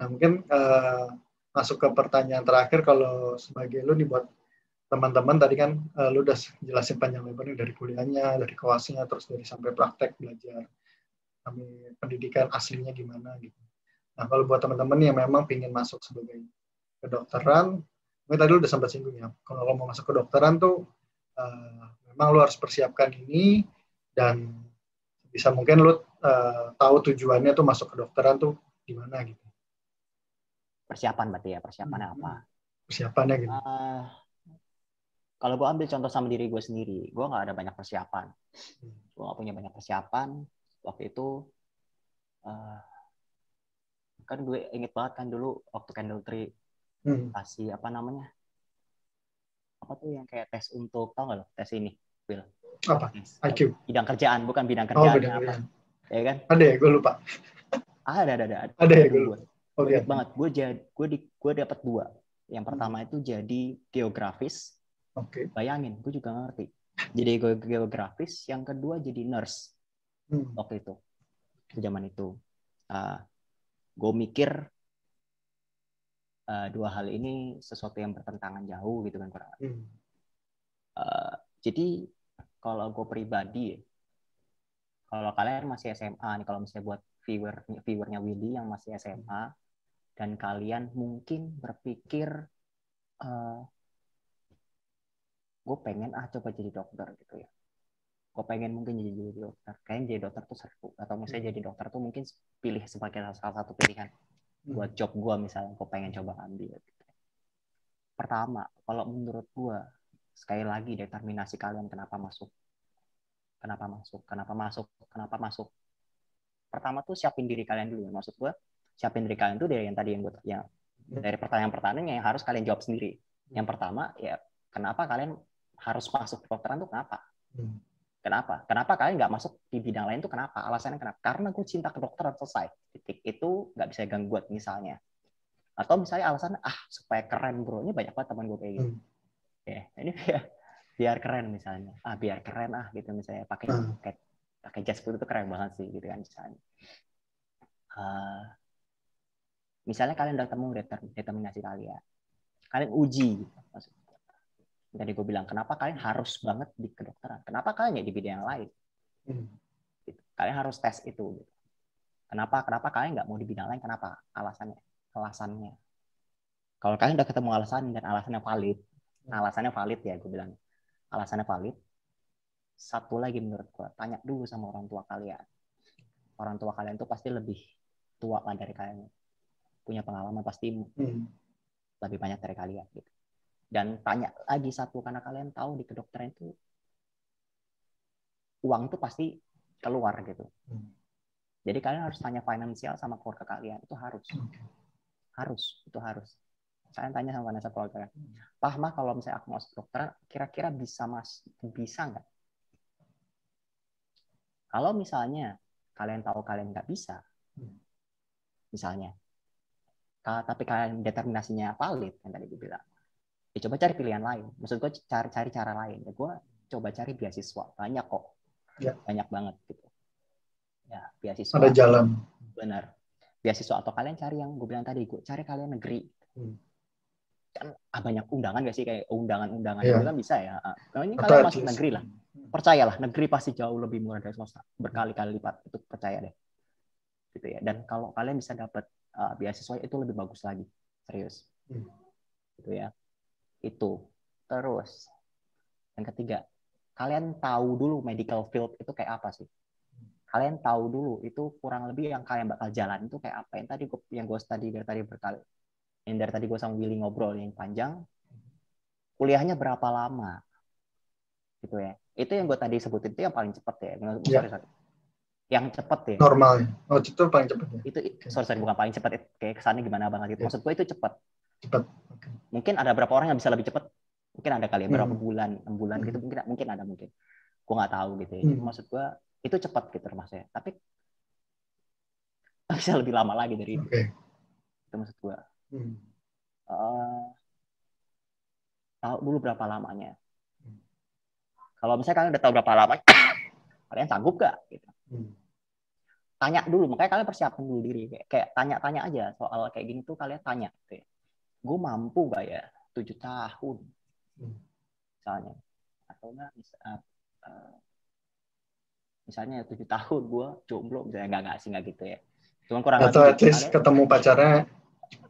Nah, mungkin masuk ke pertanyaan terakhir, kalau sebagai lu nih buat teman-teman, tadi kan lu udah jelasin panjang lebar nih dari kuliahnya, dari kelasnya, terus dari sampai praktek belajar kami pendidikan aslinya gimana gitu. Nah, kalau buat teman-teman yang memang ingin masuk sebagai kedokteran, mungkin tadi lu udah sempat singgung ya, kalau mau masuk kedokteran tuh memang lu harus persiapkan ini, dan bisa mungkin lu tahu tujuannya tuh masuk kedokteran tuh gimana gitu. Persiapan berarti ya, persiapannya apa? Persiapannya gitu. Kalau gue ambil contoh sama diri gue sendiri, gue nggak ada banyak persiapan. Gue nggak punya banyak persiapan. Waktu itu, kan gue inget banget kan dulu waktu Candle Tree kasih apa namanya? Apa tuh yang kayak tes untuk, tau nggak lo? Tes ini, Bill. Apa? IQ. Bidang kerjaan, bukan bidang Oh, kerjaannya bidang apa? kerjaan. Ya kan? Ada ya, gue lupa. Ada ya, dulu gue. Gue inget banget, gue dapat 2. Yang pertama itu jadi geografis. Bayangin, gue juga ngerti. Jadi geografis, yang kedua jadi nurse. Waktu itu. Zaman itu. Gue mikir 2 hal ini sesuatu yang bertentangan jauh gitu kan. Jadi kalau gue pribadi, kalau kalian masih SMA nih, kalau misalnya buat viewernya Willy yang masih SMA, dan kalian mungkin berpikir gue pengen coba jadi dokter gitu ya, gue pengen mungkin jadi dokter, kayaknya jadi dokter tuh seru, atau misalnya jadi dokter tuh mungkin pilih sebagai salah satu pilihan buat job gue, misalnya gue pengen coba ambil gitu. Pertama, kalau menurut gue, sekali lagi determinasi kalian kenapa masuk. Pertama tuh siapin diri kalian dulu. Maksud gue, siapin diri kalian tuh dari yang tadi dari pertanyaan-pertanyaan yang harus kalian jawab sendiri. Yang pertama ya, kenapa kalian harus masuk kedokteran tuh kenapa? Kenapa kalian nggak masuk di bidang lain tuh kenapa? Alasannya kenapa? Karena gue cinta kedokteran, selesai. Titik. Itu nggak bisa ganggu misalnya. Atau misalnya alasan supaya keren bro, ini banyak banget teman gue kayak gitu. Ya, ini biar keren misalnya. Biar keren gitu misalnya, pakai jas putih itu keren banget sih gitu kan misalnya. Misalnya kalian udah temu determinasi kalian uji gitu. Maksudnya tadi gue bilang, kenapa kalian harus banget di kedokteran? Kenapa kalian ya di bidang yang lain? Gitu. Kalian harus tes itu. Gitu. Kenapa kalian nggak mau di bidang lain? Kenapa? Alasannya. Kalau kalian udah ketemu alasan dan alasannya valid ya, gue bilang alasannya valid. Satu lagi menurut gue, tanya dulu sama orang tua kalian. Orang tua kalian tuh pasti lebih tua kan dari kalian, punya pengalaman pasti lebih banyak dari kalian gitu. Dan tanya lagi satu, karena kalian tahu di kedokteran itu uang tuh pasti keluar gitu. Jadi kalian harus tanya finansial sama keluarga kalian, itu harus. Kalian tanya sama financial keluarga kalian. Pak, mah kalau misalnya aku masuk kedokteran, kira-kira bisa nggak? Kalau misalnya kalian tahu kalian nggak bisa, misalnya, tapi kalian determinasinya valid, yang tadi gue bilang, ya coba cari pilihan lain. Maksud gue cari cara lain. Ya gue coba cari beasiswa, banyak kok, banyak banget gitu. Ya beasiswa. Ada jalan. Benar. Beasiswa, atau kalian cari yang gue bilang tadi, gue cari kalian negeri. Kan banyak undangan gak sih, kayak undangan itu kan bisa ya. Nah, ini kalian masuk negeri lah. Percayalah, negeri pasti jauh lebih murah dari swasta, berkali-kali lipat, itu percaya deh. Gitu ya. Dan kalau kalian bisa dapat beasiswa itu lebih bagus lagi, serius. Gitu ya. Itu. Terus yang ketiga, kalian tahu dulu medical field itu kayak apa sih? Kalian tahu dulu itu kurang lebih yang kalian bakal jalan itu kayak apa? Yang gue dari tadi gue sama Willy ngobrol yang panjang. Kuliahnya berapa lama? Gitu ya. Itu yang gue tadi sebutin itu yang paling cepat ya. Sorry. Yang cepat ya. Normalnya. Oh, itu paling cepat ya. Itu sorry bukan paling cepat. Kayak kesannya gimana banget gitu. Maksud gue itu cepat. Cepat. Mungkin ada berapa orang yang bisa lebih cepat? Mungkin ada kali ya, berapa bulan, 6 bulan gitu, mungkin ada mungkin. Gue nggak tahu gitu ya. Jadi maksud gue itu cepat gitu maksudnya. Tapi bisa lebih lama lagi dari itu. Itu maksud gue. Tahu dulu berapa lamanya. Kalau misalnya kalian udah tahu berapa lama, kalian sanggup gak? Gitu. tanya dulu, makanya kalian persiapkan dulu diri, kayak tanya-tanya aja soal kayak gini tuh kalian tanya, gitu ya. Gue mampu gak ya 7 tahun misalnya, atau enggak misalnya 7 tahun gue jomblo, misalnya nggak sih, nggak gitu ya, cuman kurang atau lebih at gitu least kalian. ketemu pacarnya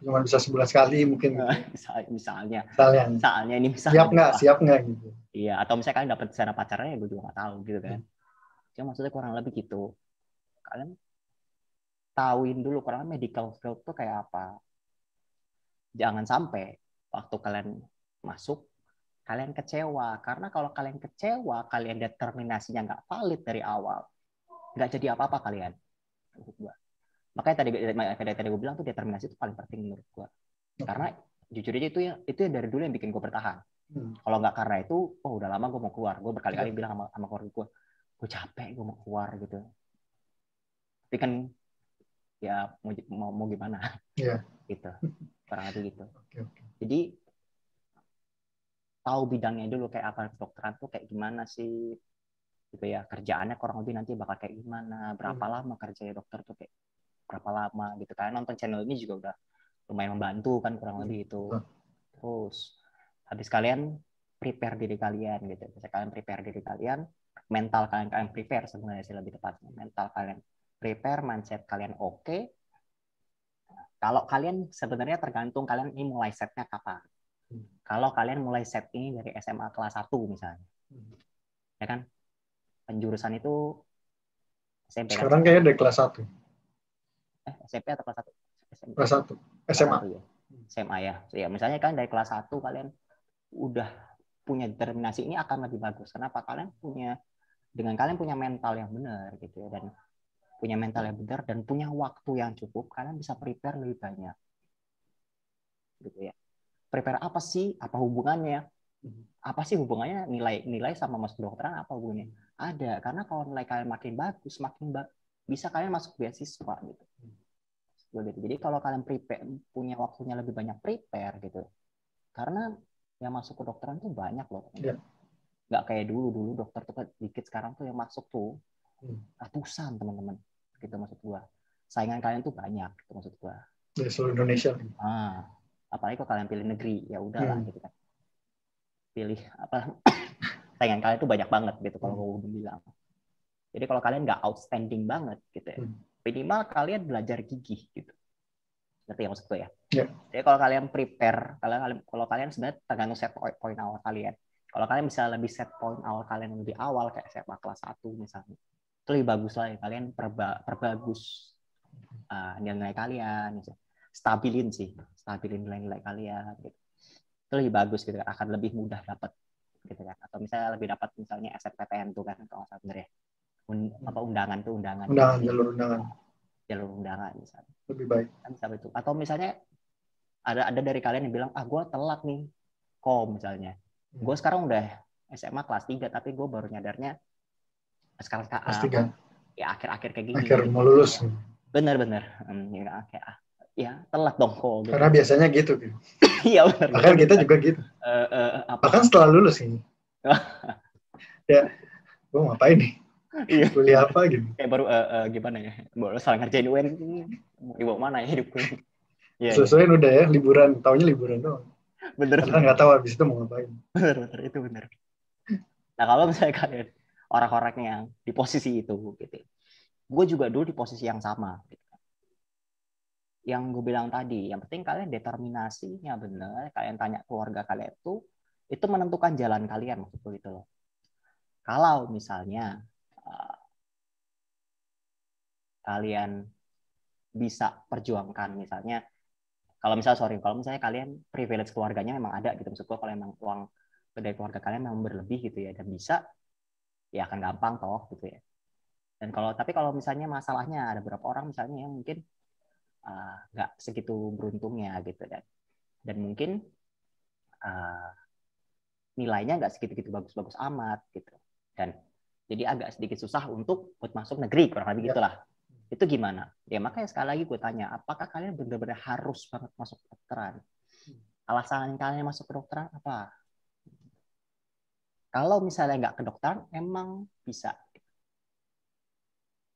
cuma bisa sebulan sekali mungkin gitu. misalnya ini misalnya siap nggak gitu. Iya, atau misalnya kalian dapat sana pacarnya, gue juga nggak tahu gitu kan. Cuma maksudnya kurang lebih gitu. Kalian tahuin dulu kurang lebih medical field tuh kayak apa. Jangan sampai waktu kalian masuk, kalian kecewa. Karena kalau kalian kecewa, kalian determinasinya nggak valid dari awal, nggak jadi apa-apa kalian. Makanya tadi gue bilang tuh determinasi itu paling penting menurut gue. Karena jujur aja itu ya dari dulu yang bikin gue bertahan. Kalau nggak karena itu, udah lama gue mau keluar. Gue berkali-kali bilang sama keluarga gue capek, gue mau keluar gitu. Tapi kan ya mau gimana? Gitu. Kurang lebih gitu. Jadi tahu bidangnya dulu, kayak apa kedokteran tuh kayak gimana sih, gitu ya. Kerjaannya kurang lebih nanti bakal kayak gimana, berapa lama kerja dokter tuh kayak berapa lama gitu. Kalian nonton channel ini juga udah lumayan membantu kan kurang lebih itu. Terus habis kalian prepare diri kalian gitu. Bisa kalian prepare diri kalian, mental kalian prepare sebenarnya sih lebih tepatnya. Mental kalian prepare, mindset kalian oke. Kalau kalian sebenarnya tergantung kalian ini mulai setnya kapan. Kalau kalian mulai set ini dari SMA kelas 1 misalnya. Ya kan? Penjurusan itu SMP kan? Sekarang kayaknya dari kelas 1. SMP atau kelas 1? SMP. Kelas 1. SMA. Ya. SMA ya. Ya, misalnya kan dari kelas 1 kalian udah punya determinasi, ini akan lebih bagus. Kenapa? Kalian punya mental yang benar gitu ya, dan punya mental yang benar dan punya waktu yang cukup, kalian bisa prepare lebih banyak. Gitu ya. Prepare apa sih? Apa hubungannya? Apa sih hubungannya nilai sama masuk kedokteran, apa hubungannya? Ada, karena kalau nilai kalian makin bagus, bisa kalian masuk beasiswa gitu. Jadi kalau kalian punya waktunya lebih banyak prepare gitu. Karena yang masuk kedokteran tuh banyak loh. Nggak kayak dulu dokter tuh dikit, sekarang tuh yang masuk tuh ratusan teman-teman. Gitu maksud gua. Saingan kalian tuh banyak gitu maksud gua. Di seluruh Indonesia. Apalagi kalau kalian pilih negeri, ya udahlah gitu kan. Pilih apa? Saingan kalian tuh banyak banget gitu kalau gue bilang. Jadi kalau kalian nggak outstanding banget gitu ya, minimal kalian belajar gigih gitu. Ngerti ya maksud gue ya? Jadi kalau kalian prepare, kalau kalian sebenarnya tergantung set point awal kalian. Kalau kalian bisa lebih set point awal kalian lebih awal kayak SMA kelas 1 misalnya, itu lebih bagus lah ya. Kalian perbagus nilai kalian, stabilin nilai-nilai kalian gitu. Itu lebih bagus gitu kan, akan lebih mudah dapat gitu kan. Atau misalnya lebih dapat misalnya SNPTN tuh kan kalau sebenarnya jalur undangan misalnya lebih baik kan, bisa itu. Atau misalnya ada dari kalian yang bilang gue telat nih misalnya, gue sekarang udah SMA kelas 3 tapi gue baru nyadarnya sekarang ya akhir-akhir kayak gini mau lulus. Bener ya telat dong gitu. Karena biasanya gitu. Iya benar. Bahkan kita juga gitu. Bahkan setelah lulus ini. Ya, gue ngapain nih? Kuliah apa gitu? Kayak baru gimana ya? Baru salah ngerjain UN, mau dibawa mana ya hidup gue? Sesuai udah ya liburan, taunya liburan doang. Bener. Karena nggak tahu habis itu mau ngapain. Bener, itu bener. Nah kalau misalnya kalian orang-orang yang di posisi itu, gitu, gue juga dulu di posisi yang sama. Gitu. Yang gue bilang tadi, yang penting kalian determinasinya bener, kalian tanya keluarga kalian itu menentukan jalan kalian maksud gue gitu loh. Kalau misalnya kalian bisa perjuangkan, misalnya kalau misalnya kalian privilege keluarganya memang ada gitu, maksud gue kalau memang uang dari keluarga kalian memang berlebih gitu ya dan bisa, ya akan gampang toh gitu ya. Dan tapi kalau misalnya masalahnya ada beberapa orang misalnya yang mungkin nggak segitu beruntungnya gitu dan mungkin nilainya nggak segitu bagus-bagus amat gitu, dan jadi agak sedikit susah untuk masuk negeri kurang lebih gitulah. Itu gimana? Ya makanya sekali lagi gue tanya, apakah kalian benar-benar harus banget masuk kedokteran? Alasan kalian masuk kedokteran apa? Kalau misalnya nggak kedokteran, emang bisa.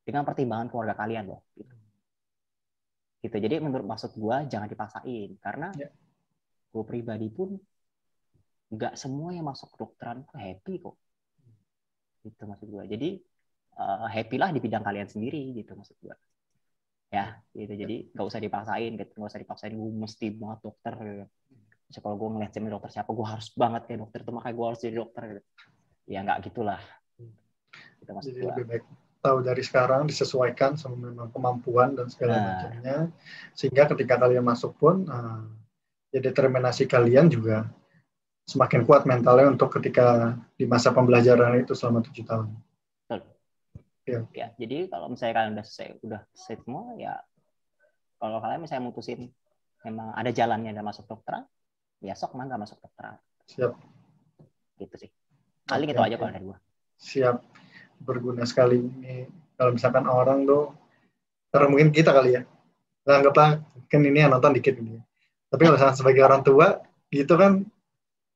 dengan pertimbangan keluarga kalian loh. Gitu. Jadi menurut maksud gue jangan dipaksain karena gue pribadi pun nggak semua yang masuk kedokteran happy kok. Gitu maksud gue. Jadi happy lah di bidang kalian sendiri gitu maksud gue. Ya, gitu. Jadi nggak usah dipaksain, gitu. Nggak usah dipaksain gue mesti banget dokter. Gitu. Jadi kalau gue ngeliat jadi dokter siapa, gue harus banget kayak dokter itu, makanya gue harus jadi dokter. Gitu. Ya nggak gitulah. Gitu maksud jadi gue. lebih baik tahu dari sekarang, disesuaikan sama memang kemampuan dan segala macamnya, sehingga ketika kalian masuk pun ya determinasi kalian juga semakin kuat mentalnya untuk ketika di masa pembelajaran itu selama 7 tahun. Ya, jadi kalau misalnya kalian udah selesai semua, ya kalau kalian misalnya mutusin memang ada jalannya dan masuk dokteran, ya sok mangga masuk dokteran. Siap. Gitu sih. Paling itu aja kalau dari gua. Siap. Berguna sekali ini kalau misalkan orang tuh, karena mungkin kita kali ya, anggaplah kan ini yang nonton dikit ini. Tapi kalau misalkan sebagai orang tua gitu kan,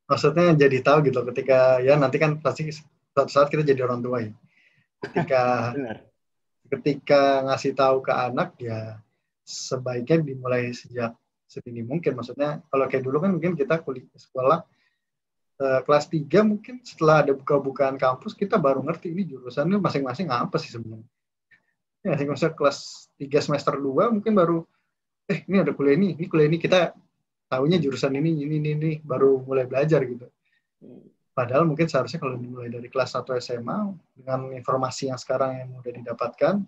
maksudnya jadi tahu gitu ketika ya nanti kan pasti suatu saat kita jadi orang tua ya. Ketika ngasih tahu ke anak ya sebaiknya dimulai sejak sedini mungkin. Maksudnya kalau kayak dulu kan mungkin kita kuliah sekolah kelas 3 mungkin setelah ada buka-bukaan kampus kita baru ngerti ini jurusannya masing-masing apa sih sebenarnya. Ya, misalnya kelas 3 semester 2 mungkin baru ini ada kuliah ini kuliah ini, kita tahunya jurusan ini baru mulai belajar gitu. Padahal mungkin seharusnya kalau dimulai dari kelas 1 SMA dengan informasi yang sekarang yang mudah didapatkan,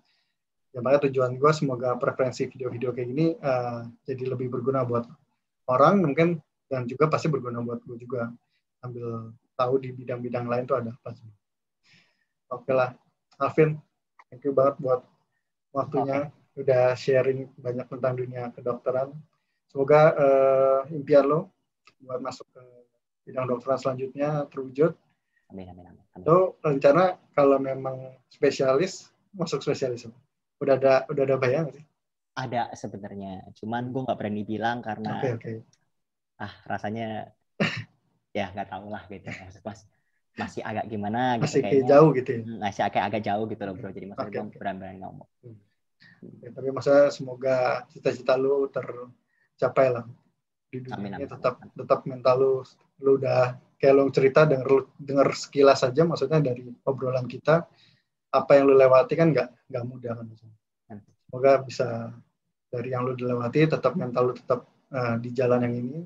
ya makanya tujuan gue semoga preferensi video-video kayak gini jadi lebih berguna buat orang mungkin, dan juga pasti berguna buat gue juga ambil tahu di bidang-bidang lain tuh ada apa sih. Oke lah, Alvin, thank you banget buat waktunya, udah sharing banyak tentang dunia kedokteran. Semoga impian lo buat masuk ke bidang dokteran selanjutnya terwujud. Amin. Lo rencana kalau memang spesialis, masuk spesialis udah ada bayangan sih? Ada sebenarnya, cuman gue nggak berani bilang karena rasanya ya nggak tahu lah gitu. Masih agak gimana gitu, masih kayak jauh gitu ya? Masih agak jauh gitu loh bro, jadi maksudnya gue berani ngomong. Ya, tapi maksudnya semoga cita-cita lu tercapai lah di dunia ini. Tetap mental lu udah kayak lu cerita, denger sekilas saja, maksudnya dari obrolan kita apa yang lu lewati kan nggak mudah kan. Semoga bisa dari yang lu dilewati tetap mental lu tetap di jalan yang ini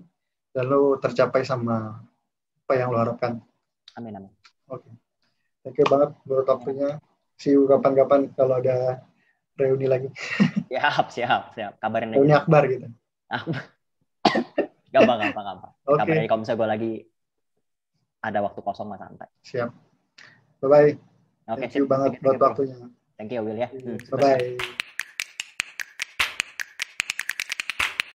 dan lu tercapai sama apa yang lu harapkan. Amin. Oke. Thank you banget buat waktunya. See you kapan-kapan kalau ada reuni lagi. Siap. Kabarin reuni aja. Akbar gitu. Gampang. Okay. Kabarin kalau misalnya gue lagi ada waktu kosong mas santai. Siap. Bye-bye. Okay, Thank you banget buat waktunya. Thank you Will ya. Bye-bye.